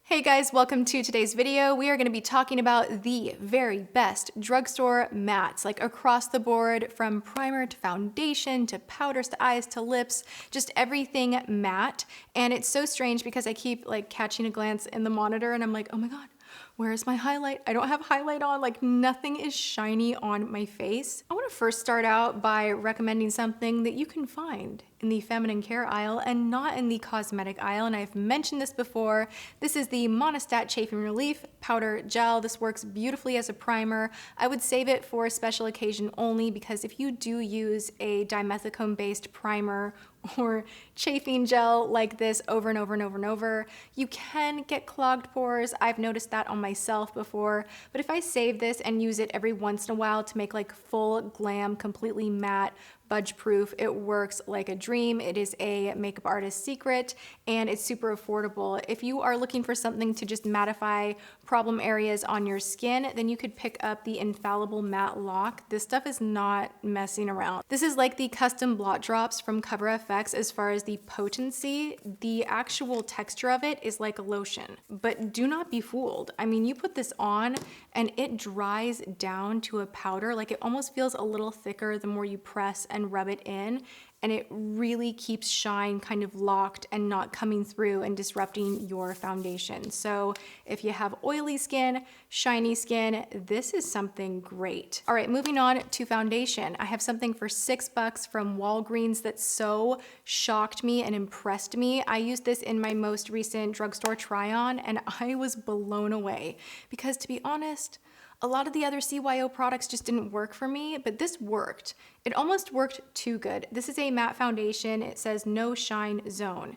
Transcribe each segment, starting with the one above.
Hey guys, welcome to today's video. We are going to be talking about the very best drugstore mattes, like across the board, from primer to foundation to powders to eyes to lips, just everything matte. And it's so strange because I keep like catching a glance in the monitor and I'm like, oh my God, where is my highlight? I don't have highlight on, like nothing is shiny on my face. I want to first start out by recommending something that you can find in the feminine care aisle and not in the cosmetic aisle, and I've mentioned this before. This is the Monistat Chafing Relief Powder Gel. This works beautifully as a primer. I would save it for a special occasion only because if you do use a dimethicone-based primer or chafing gel like this over and over and over and over, you can get clogged pores. I've noticed that on myself before, but if I save this and use it every once in a while to make like full glam, completely matte, budge proof, it works like a dream. It is a makeup artist's secret and it's super affordable. If you are looking for something to just mattify problem areas on your skin, then you could pick up the Infallible Matte Lock. This stuff is not messing around. This is like the custom blot drops from Cover FX as far as the potency. The actual texture of it is like a lotion, but do not be fooled. I mean, you put this on and it dries down to a powder. Like it almost feels a little thicker the more you press and rub it in, and it really keeps shine kind of locked and not coming through and disrupting your foundation. So if you have oily skin, shiny skin, this is something great. All right, moving on to foundation. I have something for $6 from Walgreens that so shocked me and impressed me. I used this in my most recent drugstore try-on and I was blown away because, to be honest, a lot of the other CYO products just didn't work for me, but this worked. It almost worked too good. This is a matte foundation. It says no shine zone,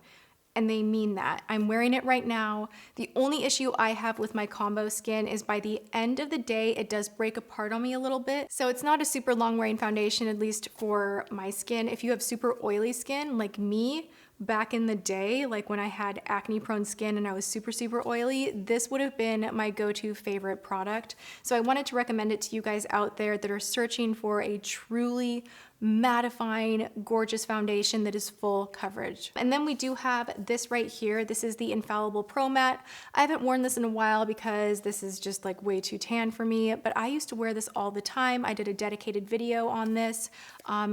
and they mean that. I'm wearing it right now. The only issue I have with my combo skin is by the end of the day, it does break apart on me a little bit. So it's not a super long wearing foundation, at least for my skin. If you have super oily skin like me, back in the day, like when I had acne prone skin and I was super oily, this would have been my go-to favorite product. So I wanted to recommend it to you guys out there that are searching for a truly mattifying, gorgeous foundation that is full coverage. And then we do have this right here. This is the Infallible Pro Matte. I haven't worn this in a while because this is just like way too tan for me, but I used to wear this all the time. I did a dedicated video on this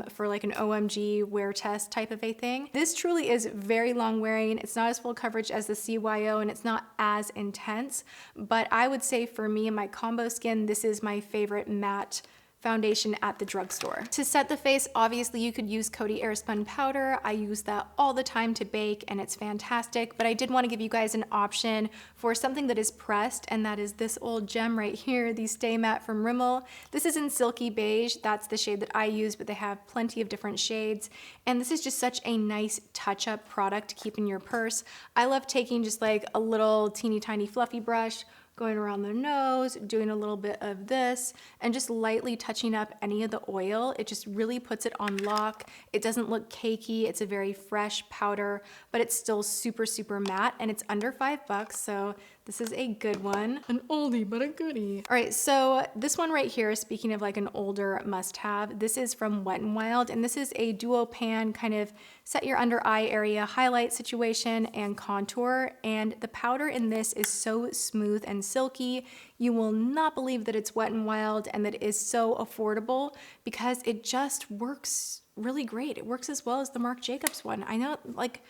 for like an OMG wear test type of a thing. This truly is very long wearing. It's not as full coverage as the CYO and it's not as intense, but I would say for me and my combo skin, this is my favorite matte foundation at the drugstore. To set the face, obviously you could use Coty Airspun powder. I use that all the time to bake and it's fantastic, but I did want to give you guys an option for something that is pressed, and that is this old gem right here, the Stay Matte from Rimmel. This is in Silky Beige. That's the shade that I use, but they have plenty of different shades, and this is just such a nice touch-up product to keep in your purse. I love taking just like a little teeny tiny fluffy brush, going around the nose, doing a little bit of this, and just lightly touching up any of the oil. It just really puts it on lock. It doesn't look cakey. It's a very fresh powder, but it's still super matte, and it's under $5, so this is a good one. An oldie, but a goodie. All right, so this one right here, speaking of like an older must-have, this is from Wet n Wild, and this is a duo pan kind of set your under eye area highlight situation and contour, and the powder in this is so smooth and silky. You will not believe that it's Wet n Wild and that it is so affordable because it just works really great. It works as well as the Marc Jacobs one. I know, like,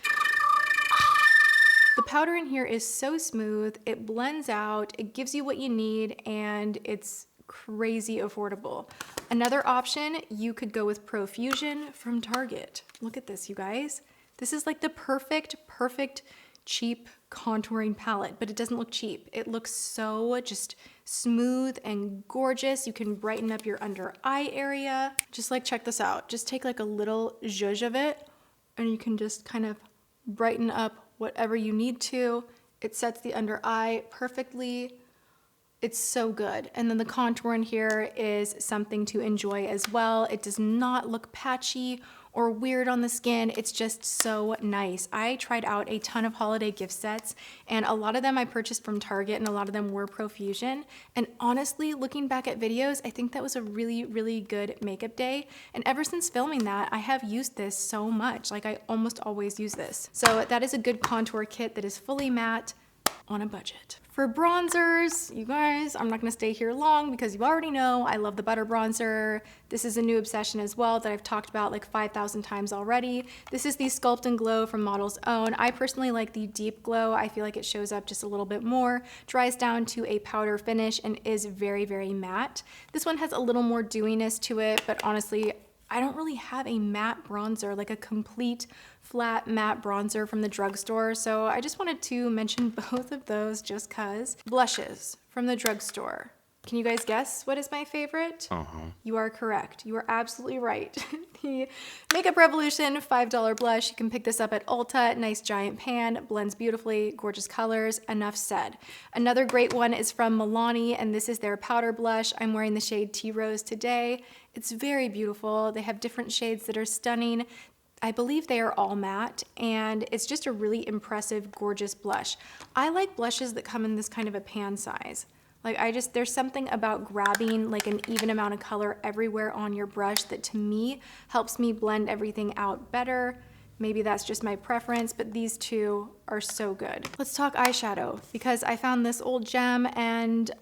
the powder in here is so smooth, it blends out, it gives you what you need, and it's crazy affordable. Another option, you could go with ProFusion from Target. Look at this, you guys. This is like the perfect cheap contouring palette, but it doesn't look cheap. It looks so just smooth and gorgeous. You can brighten up your under eye area. Just like, check this out. Just take like a little zhuzh of it, and you can just kind of brighten up whatever you need to. It sets the under eye perfectly. It's so good. And then the contour in here is something to enjoy as well. It does not look patchy or weird on the skin. It's just so nice. I tried out a ton of holiday gift sets, and a lot of them I purchased from Target, and a lot of them were ProFusion. And honestly, looking back at videos, I think that was a really good makeup day. And ever since filming that, I have used this so much. Like, I almost always use this. So that is a good contour kit that is fully matte, on a budget. For bronzers, you guys, I'm not gonna stay here long because you already know I love the butter bronzer. This is a new obsession as well that I've talked about like 5,000 times already. This is the Sculpt and Glow from Model's Own. I personally like the deep glow. I feel like it shows up just a little bit more, dries down to a powder finish, and is very, very matte. This one has a little more dewiness to it, but honestly, I don't really have a matte bronzer, like a complete flat matte bronzer from the drugstore, so I just wanted to mention both of those just cause. Blushes from the drugstore. Can you guys guess what is my favorite? You are correct. You are absolutely right. The Makeup Revolution $5 blush. You can pick this up at Ulta. Nice giant pan, blends beautifully, gorgeous colors. Enough said. Another great one is from Milani, and this is their powder blush. I'm wearing the shade Tea Rose today. It's very beautiful. They have different shades that are stunning. I believe they are all matte, and it's just a really impressive, gorgeous blush. I like blushes that come in this kind of a pan size. Like there's something about grabbing like an even amount of color everywhere on your brush that to me helps me blend everything out better. Maybe that's just my preference, but these two are so good. Let's talk eyeshadow because I found this old gem and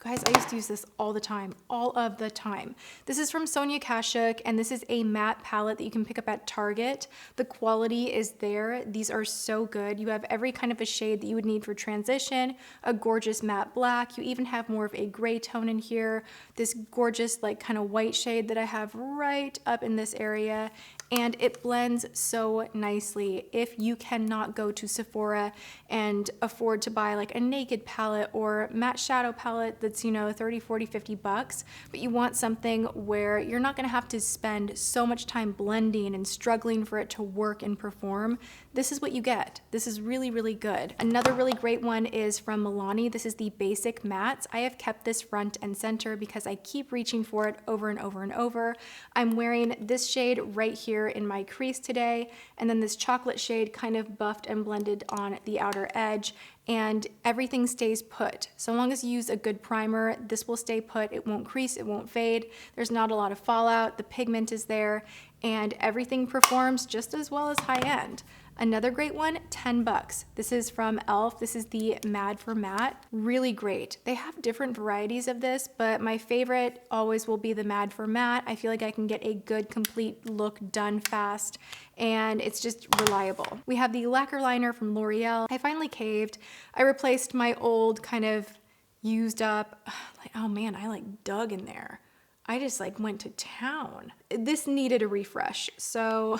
guys, I used to use this all the time, all of the time. This is from Sonia Kashuk, and this is a matte palette that you can pick up at Target. The quality is there. These are so good. You have every kind of a shade that you would need for transition, a gorgeous matte black. You even have more of a gray tone in here, this gorgeous like kind of white shade that I have right up in this area, and it blends so nicely. If you cannot go to Sephora and afford to buy like a naked palette or matte shadow palette that's, you know, 30, 40, 50 bucks, but you want something where you're not gonna have to spend so much time blending and struggling for it to work and perform, this is what you get. This is really, really good. Another really great one is from Milani. This is the Basic Mattes. I have kept this front and center because I keep reaching for it over and over and over. I'm wearing this shade right here in my crease today, and then this chocolate shade kind of buffed and blended on the outer edge, and everything stays put. So long as you use a good primer, this will stay put. It won't crease, it won't fade. There's not a lot of fallout, the pigment is there, and everything performs just as well as high end. Another great one, 10 bucks. This is from e.l.f. This is the Mad for Matte. Really great. They have different varieties of this, but my favorite always will be the Mad for Matte. I feel like I can get a good complete look done fast, and it's just reliable. We have the Lacquer liner from L'Oreal. I finally caved. I replaced my old kind of used up, like, oh man, I like dug in there. I just like went to town. This needed a refresh. So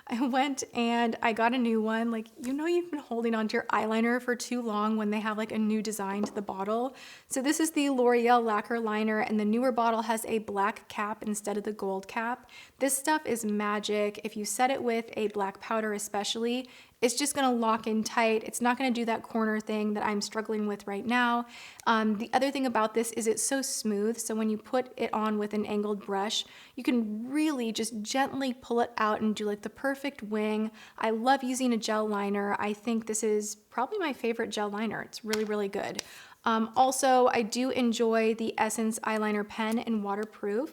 I went and I got a new one. Like, you know, you've been holding onto your eyeliner for too long when they have like a new design to the bottle. So this is the L'Oreal Lacquer liner, and the newer bottle has a black cap instead of the gold cap. This stuff is magic. If you set it with a black powder especially, it's just gonna lock in tight. It's not gonna do that corner thing that I'm struggling with right now. The other thing about this is it's so smooth, so when you put it on with an angled brush, you can really just gently pull it out and do like the perfect wing. I love using a gel liner. I think this is probably my favorite gel liner. It's really, really good. Also, I do enjoy the Essence eyeliner pen in waterproof.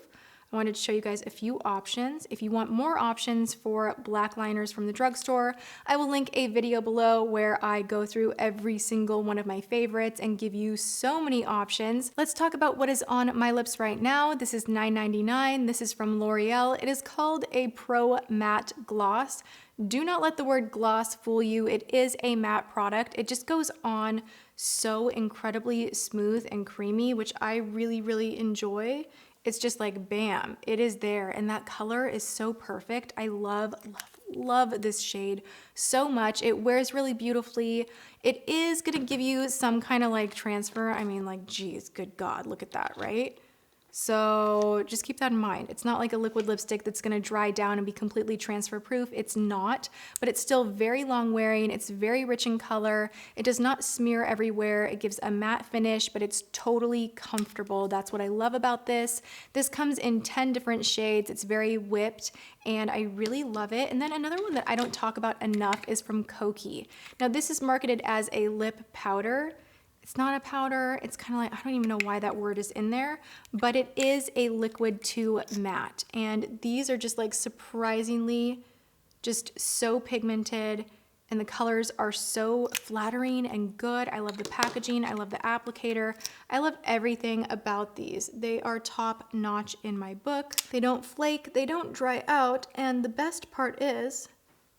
I wanted to show you guys a few options. If you want more options for black liners from the drugstore, I will link a video below where I go through every single one of my favorites and give you so many options. Let's talk about what is on my lips right now. This is $9.99. This is from L'Oreal. It is called a Pro Matte Gloss. Do not let the word gloss fool you. It is a matte product. It just goes on so incredibly smooth and creamy, which I really, really enjoy. It's just like, bam, it is there. And that color is so perfect. I love, love, love this shade so much. It wears really beautifully. It is gonna give you some kind of like transfer. I mean, like, geez, good God, look at that, right? So just keep that in mind. It's not like a liquid lipstick that's gonna dry down and be completely transfer proof. It's not, but it's still very long wearing. It's very rich in color. It does not smear everywhere. It gives a matte finish, but it's totally comfortable. That's what I love about this. This comes in 10 different shades. It's very whipped, and I really love it. And then another one that I don't talk about enough is from Kokie. Now this is marketed as a lip powder. It's not a powder. It's kind of like, I don't even know why that word is in there, but it is a liquid to matte. And these are just like surprisingly just so pigmented. and the colors are so flattering and good. I love the packaging, I love the applicator, I love everything about these. They are top notch in my book. They don't flake, they don't dry out, and the best part is,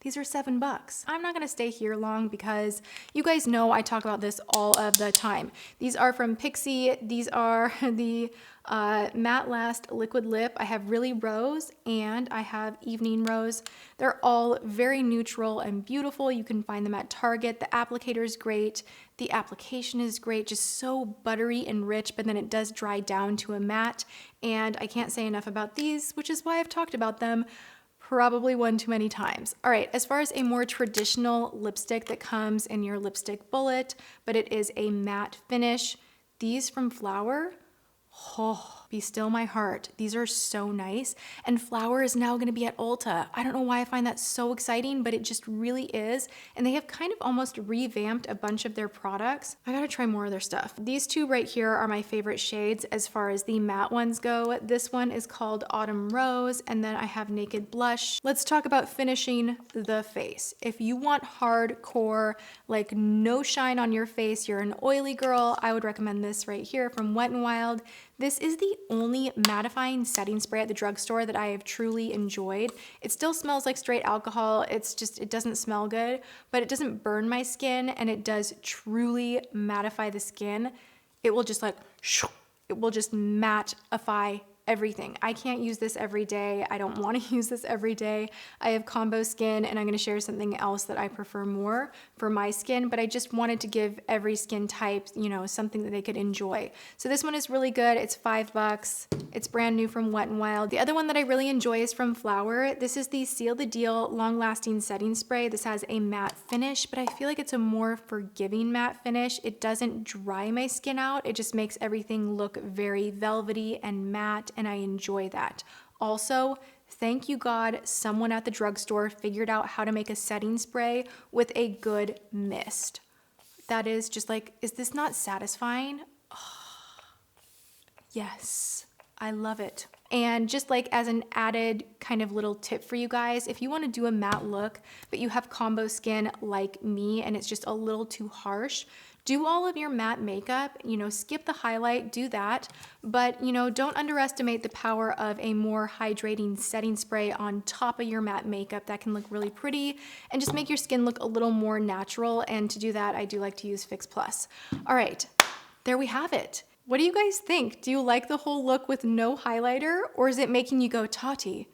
these are $7. I'm not gonna stay here long because you guys know I talk about this all of the time. These are from Pixi. These are the Matte Last Liquid Lip. I have Really Rose and I have Evening Rose. They're all very neutral and beautiful. You can find them at Target. The applicator is great. The application is great, just so buttery and rich, but then it does dry down to a matte. And I can't say enough about these, which is why I've talked about them probably one too many times. All right, as far as a more traditional lipstick that comes in your lipstick bullet, but it is a matte finish, these from Flower, oh, Be Still My Heart. These are so nice. And Flower is now gonna be at Ulta. I don't know why I find that so exciting, but it just really is. And they have kind of almost revamped a bunch of their products. I gotta try more of their stuff. These two right here are my favorite shades as far as the matte ones go. This one is called Autumn Rose, and then I have Naked Blush. Let's talk about finishing the face. If you want hardcore, like no shine on your face, you're an oily girl, I would recommend this right here from Wet n Wild. This is the only mattifying setting spray at the drugstore that I have truly enjoyed. It still smells like straight alcohol. It's just, it doesn't smell good, but it doesn't burn my skin, and it does truly mattify the skin. It will just like, it will just mattify everything. I can't use this every day. I don't want to use this every day. I have combo skin, and I'm going to share something else that I prefer more for my skin, but I just wanted to give every skin type, you know, something that they could enjoy. So this one is really good. It's $5. It's brand new from Wet n Wild. The other one that I really enjoy is from Flower. This is the Seal the Deal Long Lasting Setting Spray. This has a matte finish, but I feel like it's a more forgiving matte finish. It doesn't dry my skin out. It just makes everything look very velvety and matte, and I enjoy that. Also, thank you God, someone at the drugstore figured out how to make a setting spray with a good mist. That is just like, is this not satisfying? Oh, yes, I love it. And just like as an added kind of little tip for you guys, if you want to do a matte look, but you have combo skin like me and it's just a little too harsh, do all of your matte makeup, you know, skip the highlight, do that, but you know, don't underestimate the power of a more hydrating setting spray on top of your matte makeup. That can look really pretty and just make your skin look a little more natural, and to do that, I do like to use Fix Plus. All right, there we have it. What do you guys think? Do you like the whole look with no highlighter, or is it making you go, Tati,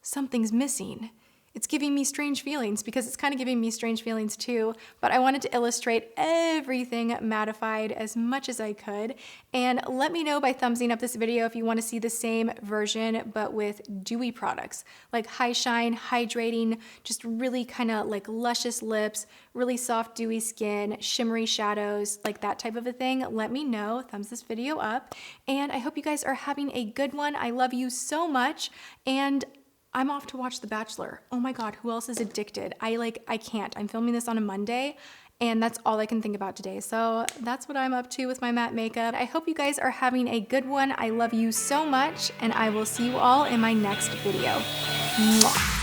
something's missing? It's giving me strange feelings, because it's kind of giving me strange feelings too, but I wanted to illustrate everything mattified as much as I could. And let me know by thumbsing up this video if you want to see the same version, but with dewy products, like high shine, hydrating, just really kind of like luscious lips, really soft dewy skin, shimmery shadows, like that type of a thing. Let me know, thumbs this video up, and I hope you guys are having a good one. I love you so much, and I'm off to watch The Bachelor. Oh my God, who else is addicted? I can't. I'm filming this on a Monday, and that's all I can think about today. So that's what I'm up to with my matte makeup. I hope you guys are having a good one. I love you so much, and I will see you all in my next video. Mwah.